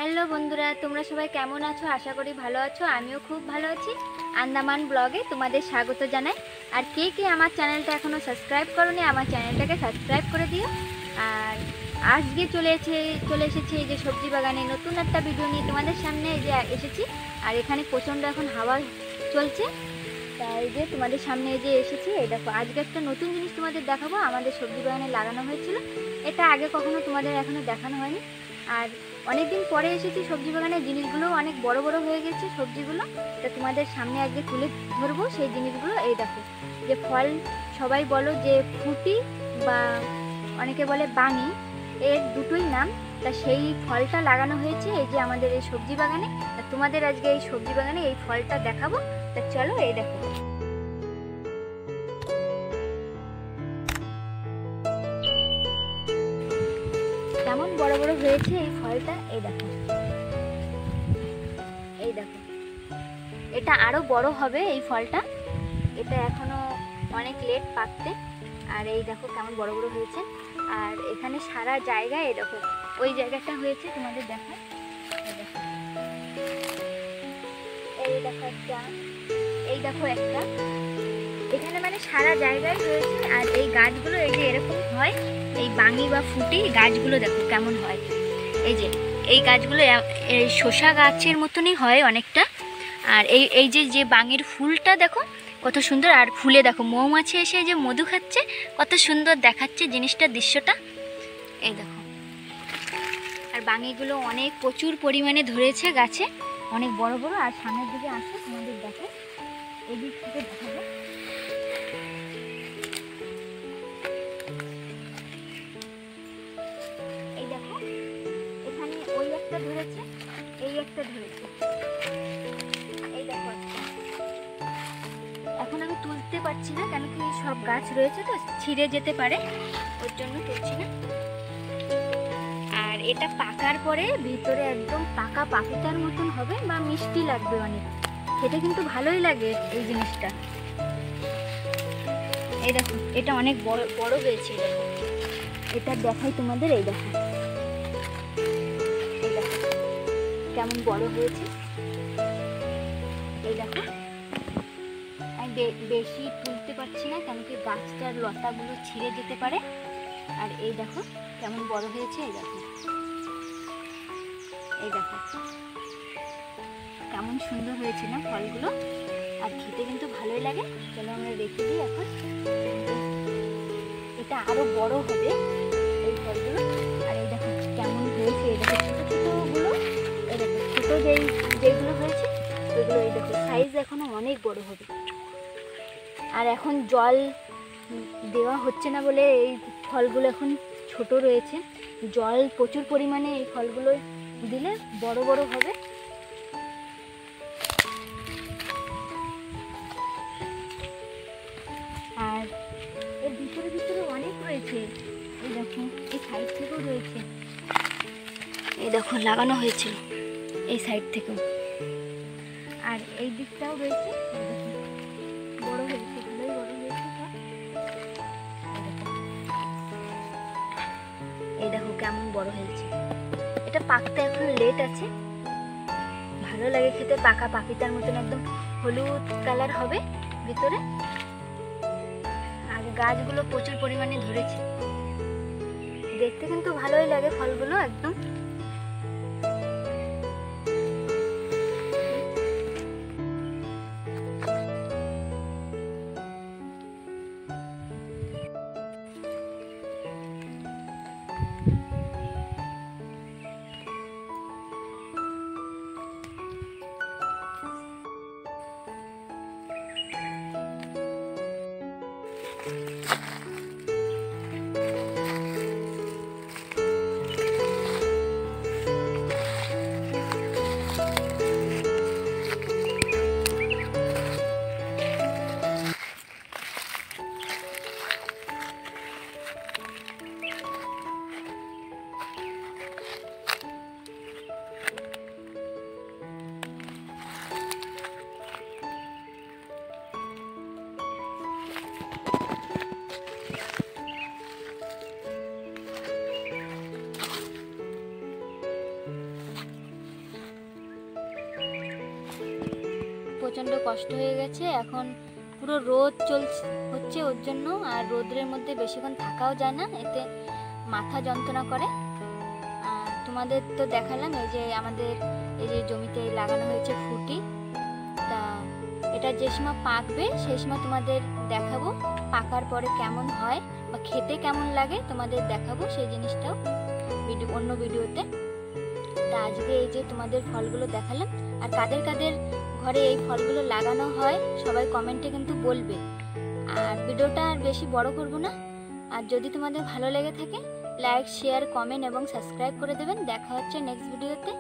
Hello বন্ধুরা, তোমরা সবাই কেমন আছো? আশা করি ভালো আছো। আমিও খুব ভালো আছি। আন্দামান ব্লগে তোমাদের স্বাগত জানাই। আর কে কে আমার চ্যানেলটা এখনও সাবস্ক্রাইব করোনি, আমার চ্যানেলটাকে সাবস্ক্রাইব করে দিও। আর আজকে চলে এসেছি এই যে সবজি বাগানে নতুন একটা ভিডিও নিয়ে তোমাদের সামনে এই যে এসেছি। আর এখানে প্রচণ্ড এখন হাওয়া চলছে, তাই যে তোমাদের সামনে এই যে এসেছি। এই দেখো, আজকে একটা নতুন জিনিস তোমাদের দেখাবো। আমাদের সবজি বাগানে লাগানো হয়েছিল, এটা আগে কখনো তোমাদের এখনও দেখানো হয়নি। আর অনেকদিন পরে এসেছি সবজি বাগানে, জিনিসগুলো অনেক বড় বড় হয়ে গেছে সবজিগুলো, তা তোমাদের সামনে আজকে তুলে ধরবো সেই জিনিসগুলো। এই দেখো, যে ফল সবাই বলো যে ফুটি বা অনেকে বলে বাঙি, এর দুটোই নাম। তা সেই ফলটা লাগানো হয়েছে এই যে আমাদের এই সবজি বাগানে। তা তোমাদের আজকে এই সবজি বাগানে এই ফলটা দেখাবো। তা চলো, এই দেখো কেমন বড় বড় হয়েছে এই ফলটা। এই দেখো, এই দেখো, এটা আরো বড় হবে এই ফলটা। এটা এখনো অনেক লেট পাকতে। আর এই দেখো কেমন বড় বড় হয়েছে। আর এখানে সারা জায়গায় এই দেখো, ওই জায়গাটা হয়েছে তোমাদের দেখো। এই দেখো একটা, এই দেখো একটা, এখানে মানে সারা জায়গায় হয়েছে। আর এই গাছগুলো এই যে এরকম হয়, এই বাঙি বা ফুটি গাছগুলো দেখো কেমন হয়। এই যে এই গাছগুলো এই শসা গাছের মতনই হয় অনেকটা। আর এই এই যে যে বাঙির ফুলটা দেখো কত সুন্দর। আর ফুলে দেখো মৌমাছি এসে যে মধু খাচ্ছে, কত সুন্দর দেখাচ্ছে জিনিসটা, দৃশ্যটা। এই দেখো, আর বাঙিগুলো অনেক প্রচুর পরিমাণে ধরেছে গাছে, অনেক বড় বড়। আর সামনের দিকে আসে তোমাদের দেখো, এই দিক থেকে দেখাবো। এই দেখো, এখানে ওই একটা ধরেছে, এই একটা ধরেছে, এই দেখো। এখন আমি তুলতে পারছি না, কেন কি সব গাছ রয়েছে তো ছিঁড়ে যেতে পারে, ওর জন্য তুলছি না। আর এটা পাকার পরে ভিতরে একদম পাকা পাপিতার মতন হবে বা মিষ্টি লাগবে অনেক, খেতে কিন্তু ভালোই লাগে এই জিনিসটা। এই দেখো, এটা অনেক বড় বড় হয়েছে। দেখো, এটা দেখাই তোমাদের। এই দেখো, এই দেখো কেমন বড় হয়েছে। এই দেখো, আমি বেশি তুলতে পারছি না, কেন কি গাছটার লতাগুলো ছিঁড়ে যেতে পারে। আর এই দেখো কেমন বড় হয়েছে। এই দেখো, এই দেখো কেমন সুন্দর হয়েছে না ফলগুলো। আর খেতে কিন্তু ভালোই লাগে। চলো আমরা রেখে দিই এখন। এটা আরো বড় হবে এই ফলগুলো। আর এই দেখো কেমন হয়েছে। এই দেখো ছোটো ছোটোগুলো, এই দেখো ছোটো যেগুলো হয়েছে ওইগুলো এই দেখো সাইজ এখনো অনেক বড় হবে। আর এখন জল দেওয়া হচ্ছে না বলে এই ফলগুলো এখন ছোট রয়েছে। জল প্রচুর পরিমাণে এই ফলগুলো দিলে বড় বড় হবে। আর এর ভিতরে ভিতরে অনেক রয়েছে। এই দেখো, এই সাইড থেকেও রয়েছে। এই দেখো লাগানো হয়েছিল এই সাইড থেকেও। আর এই দিকটাও রয়েছে। বড় হয়েছে, ভালোই বড় হয়েছে সব। এই দেখো কেমন বড় হয়েছে। এটা পাকতে এখন লেট আছে, ভালো লাগে খেতে। পাকা পাপিতার মতন একদম হলুদ কালার হবে ভিতরে। আর গাছগুলো প্রচুর পরিমাণে ধরেছে, দেখতে কিন্তু ভালোই লাগে ফলগুলো একদম। প্রচণ্ড কষ্ট হয়ে গেছে। এখন পুরো রোদ হচ্ছে ওর জন্য, আর রোদের মধ্যে বেশিক্ষণ থাকাও যায় না, এতে মাথা যন্ত্রণা করে। আর তোমাদের তো দেখালাম এই যে আমাদের এই যে জমিতে লাগানো হয়েছে ফুটি। তা এটা যে সময় পাকবে সেই সময় তোমাদের দেখাবো, পাকার পরে কেমন হয় বা খেতে কেমন লাগে তোমাদের দেখাবো সেই জিনিসটাও অন্য ভিডিওতে। তা আজকে এই যে তোমাদের ফলগুলো দেখালাম। আর কাদের কাদের ঘরে এই ফলগুলো লাগানো হয় সবাই কমেন্টে কিন্তু বলবে। আর ভিডিওটা আর বেশি বড় করব না। আর যদি তোমাদের ভালো লেগে থাকে লাইক, শেয়ার, কমেন্ট এবং সাবস্ক্রাইব করে দেবেন। দেখা হচ্ছে নেক্সট ভিডিওতে।